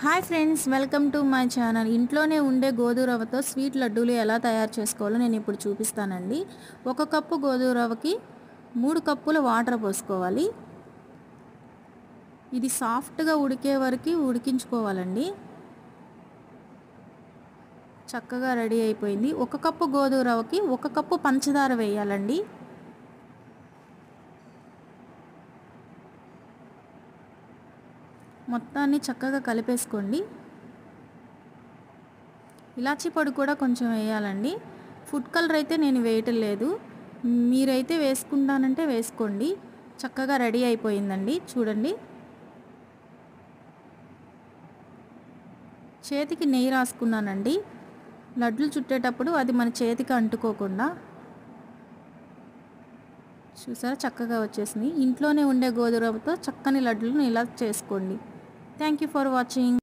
Hi friends, welcome to my channel. ఇంట్లోనే ఉండే గోధుమ రవ్వతో స్వీట్ లడ్డూలు ఎలా తయారు చేసుకోవాలో నేను ఇప్పుడు చూపిస్తానండి. 1 కప్పు గోధుమ రవ్వకి 3 కప్పుల వాటర్ పోసుకోవాలి. ఇది సాఫ్ట్గా ఉడికే వరకు ఉడికించుకోవాలండి. చక్కగా రెడీ అయిపోయింది. 1 కప్పు గోధుమ రవ్వకి 1 కప్పు పంచదార వేయాలండి. మొత్తాన్ని చక్కగా కలిపేసుకోండి. ఇలాచీ పొడి కూడా కొంచెం వేయాలండి. ఫుడ్ కలర్ అయితే నేను వేయటం లేదు, మీరైతే వేసుకుంటానంటే వేసుకోండి. చక్కగా రెడీ అయిపోయిందండి. చూడండి, చేతికి నెయ్యి రాసుకున్నానండి. లడ్లు చుట్టేటప్పుడు అది మన చేతికి అంటుకోకుండా. చూసారా, చక్కగా వచ్చేసింది. ఇంట్లోనే ఉండే గోధుమ రవ్వతో చక్కని లడ్లను ఇలా చేసుకోండి. Thank you for watching.